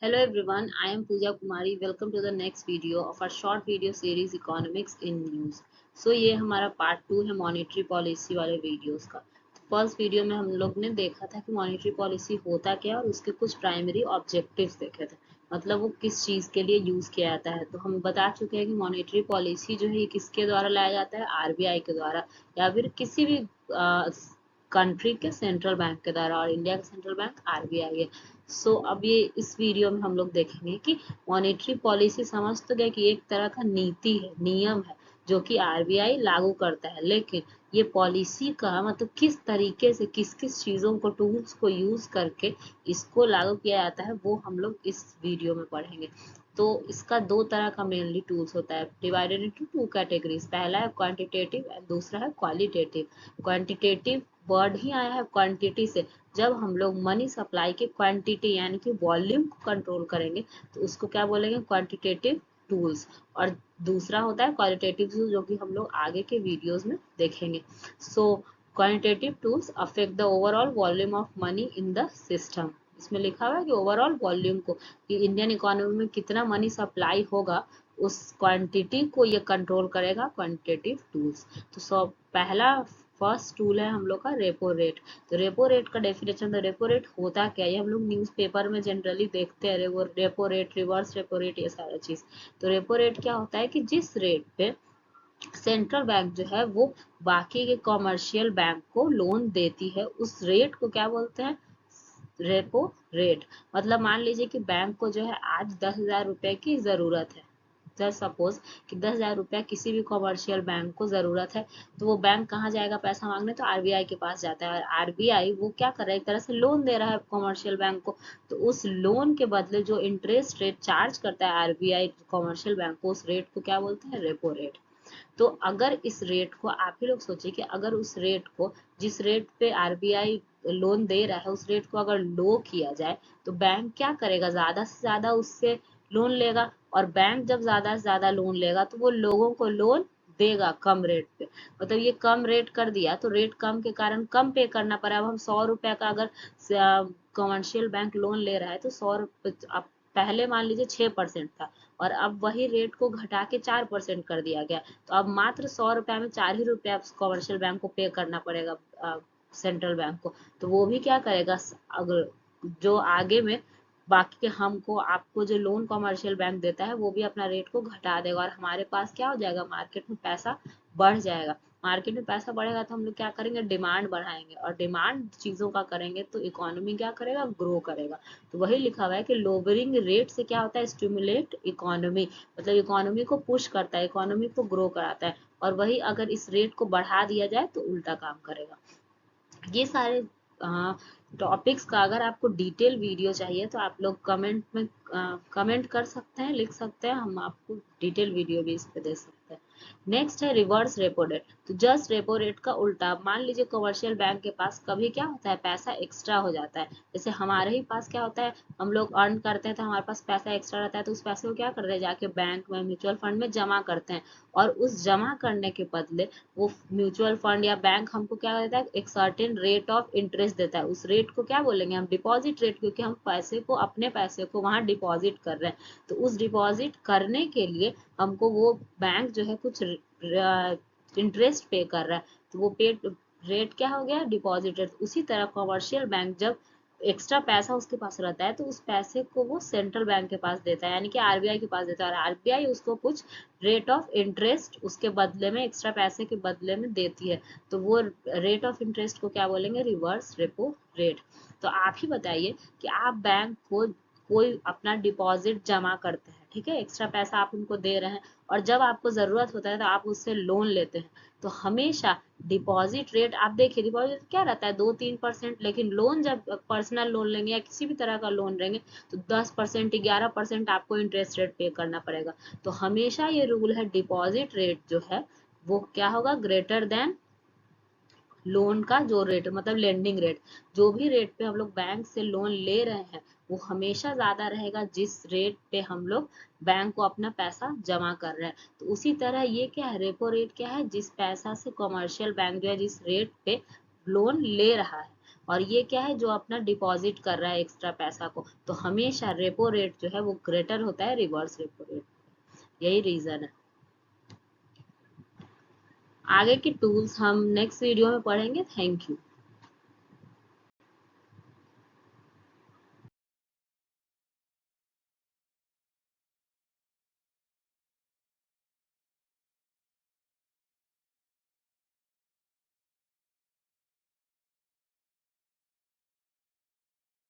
Hello everyone, I am Pooja Kumari. Welcome to the next video of our short video series Economics in News. ये हमारा part 2 है monetary policy वाले videos का। First video में हम लोग ने देखा था कि मॉनेटरी पॉलिसी होता क्या और उसके कुछ प्राइमरी ऑब्जेक्टिव्स देखे थे, मतलब वो किस चीज़ के लिए यूज़ किया जाता है। तो हम बता चुके हैं कि मॉनेटरी पॉलिसी जो है ये किसके द्वारा लाया जाता है, आरबीआई के द्वारा या फिर किसी भी कंट्री के सेंट्रल बैंक के द्वारा, और इंडिया का सेंट्रल बैंक आरबीआई है। अब ये इस वीडियो में हम लोग देखेंगे कि मॉनेटरी पॉलिसी समझ तो गए कि एक तरह का नीति है, नियम है जो कि आरबीआई लागू करता है, लेकिन ये पॉलिसी का मतलब किस तरीके से किस किस चीज़ों को, टूल्स को यूज करके इसको लागू किया जाता है, वो हम लोग इस वीडियो में पढ़ेंगे। तो इसका दो तरह का मेनली टूल्स होता है, डिवाइडेड इनटू टू कैटेगरीज। पहला है क्वांटिटेटिव एंड दूसरा है क्वालिटेटिव। क्वांटिटेटिव वर्ड ही आया है क्वांटिटी से। जब हम लोग मनी सप्लाई की क्वांटिटी यानी कि वॉल्यूम को कंट्रोल करेंगे तो उसको क्या बोलेंगे, क्वांटिटेटिव टूल्स। और दूसरा होता है क्वालिटेटिव टूल्स, जो कि हम लोग आगे के वीडियोस में देखेंगे। Quantitative tools affect the overall volume of money in the system. इसमें लिखा हुआ है कि ओवरऑल वॉल्यूम को, कि इंडियन इकोनॉमी में कितना मनी सप्लाई होगा, उस क्वांटिटी को ये कंट्रोल करेगा क्वांटिटेटिव टूल्स। पहला फर्स्ट टूल है हम लोग का रेपो रेट। तो रेपो रेट का डेफिनेशन, तो रेपो रेट होता क्या है, ये हम लोग न्यूज़पेपर में जनरली देखते हैं, repo rate, reverse repo rate, ये सारा चीज। तो रेपो रेट क्या होता है कि जिस रेट पे सेंट्रल बैंक जो है वो बाकी के कॉमर्शियल बैंक को लोन देती है, उस रेट को क्या बोलते हैं, रेपो रेट। मतलब मान लीजिए कि बैंक को जो है आज 10,000 रुपए की जरूरत है। जस्ट सपोज कि 10,000 रुपया किसी भी कॉमर्शियल बैंक को जरूरत है, तो वो बैंक कहाँ जाएगा पैसा मांगने, तो आरबीआई के पास जाता है। और आरबीआई वो क्या कर रहा है, एक तरह से लोन दे रहा है कॉमर्शियल बैंक को। तो उस लोन के बदले जो इंटरेस्ट रेट चार्ज करता है आरबीआई कॉमर्शियल बैंक को, उस रेट को क्या बोलते हैं, रेपो रेट। तो अगर इस रेट को, आप ही लोग सोचिए कि अगर उस रेट को, जिस रेट पे आरबीआई लोन दे रहा है, उस रेट को अगर लो किया जाए तो बैंक क्या करेगा, ज्यादा से ज्यादा उससे लोन लेगा। और बैंक जब ज्यादा से ज्यादा लोन लेगा तो वो लोगों को लोन देगा कम रेट पे। मतलब ये कम रेट कर दिया तो रेट कम के कारण कम पे करना पड़ा। अब हम 100 रुपया का अगर कमर्शियल बैंक लोन ले रहा है तो 100 रुपये, अब पहले मान लीजिए 6% था और अब वही रेट को घटा के 4% कर दिया गया। तो अब मात्र 100 रुपया में 4 ही रुपया कमर्शियल बैंक को पे करना पड़ेगा सेंट्रल बैंक को। तो वो भी क्या करेगा, अगर जो आगे में बाकी के हमको, आपको जो लोन कमर्शियल बैंक देता है वो भी अपना रेट को घटा देगा, और हमारे पास क्या हो जाएगा, मार्केट में पैसा बढ़ जाएगा। मार्केट में पैसा बढ़ेगा तो हम लोग क्या करेंगे, डिमांड बढ़ाएंगे, और डिमांड चीजों का करेंगे तो इकोनॉमी क्या करेगा, ग्रो करेगा। तो वही लिखा हुआ है कि लोअरिंग रेट से क्या होता है, स्टिमुलेट इकोनॉमी, मतलब इकोनॉमी को पुश करता है, इकोनॉमी को ग्रो कराता है। और वही अगर इस रेट को बढ़ा दिया जाए तो उल्टा काम करेगा। ये सारे टॉपिक्स का अगर आपको डिटेल वीडियो चाहिए तो आप लोग कमेंट में कमेंट कर सकते हैं, लिख सकते हैं, हम आपको डिटेल वीडियो भी इस पे दे सकते हैं। नेक्स्ट है रिवर्स रेपो रेट। तो जस्ट रेपो रेट का उल्टा, मान लीजिए कमर्शियल बैंक के पास कभी क्या होता है, पैसा एक्स्ट्रा हो जाता है। जैसे हमारे ही पास क्या होता है, हम लोग अर्न करते हैं तो हमारे पास पैसा एक्स्ट्रा रहता है, तो उस पैसे को क्या करते हैं, जाके बैंक में म्यूचुअल फंड में जमा करते हैं। और उस जमा करने के बदले वो म्यूचुअल फंड या बैंक हमको क्या देता है, एक सर्टेन रेट ऑफ इंटरेस्ट देता है। उस रेट को क्या बोलेंगे हम, डिपॉजिट रेट, क्योंकि हम पैसे को, अपने पैसे को वहां डिपॉजिट कर रहे हैं। तो उस डिपॉजिट करने के लिए हमको वो बैंक जो है कुछ इंटरेस्ट पे कर रहा है, तो वो पे रेट क्या हो गया, डिपॉजिट रेट। उसी तरह कमर्शियल बैंक जब एक्स्ट्रा पैसा उसके पास रहता है तो उस पैसे को वो सेंट्रल बैंक के पास देता है, यानी कि आरबीआई के पास देता है, और आरबीआई उसको कुछ रेट ऑफ इंटरेस्ट उसके बदले में, एक्स्ट्रा पैसे के बदले में देती है। तो वो रेट ऑफ इंटरेस्ट को क्या बोलेंगे, रिवर्स रेपो रेट। तो आप ही बताइए कि आप बैंक को कोई अपना डिपॉजिट जमा करते हैं, ठीक है, एक्स्ट्रा पैसा आप उनको दे रहे हैं, और जब आपको जरूरत होता है तो आप उससे लोन लेते हैं। तो हमेशा डिपॉजिट रेट, आप देखिए डिपॉजिट क्या रहता है, 2-3%, लेकिन लोन जब पर्सनल लोन लेंगे या किसी भी तरह का लोन लेंगे तो 10%, 11% आपको इंटरेस्ट रेट पे करना पड़ेगा। तो हमेशा ये रूल है, डिपॉजिट रेट जो है वो क्या होगा, ग्रेटर देन लोन का जो रेट, मतलब लेंडिंग रेट। जो भी रेट पे हम लोग बैंक से लोन ले रहे हैं वो हमेशा ज्यादा रहेगा जिस रेट पे हम लोग बैंक को अपना पैसा जमा कर रहे हैं। तो उसी तरह ये क्या है, रेपो रेट क्या है, जिस पैसा से कमर्शियल बैंक जो है जिस रेट पे लोन ले रहा है और ये क्या है, जो अपना डिपॉजिट कर रहा है एक्स्ट्रा पैसा को, तो हमेशा रेपो रेट जो है वो ग्रेटर होता है रिवर्स रेपो रेट। यही रीजन है। आगे के टूल्स हम नेक्स्ट वीडियो में पढ़ेंगे। Thank you.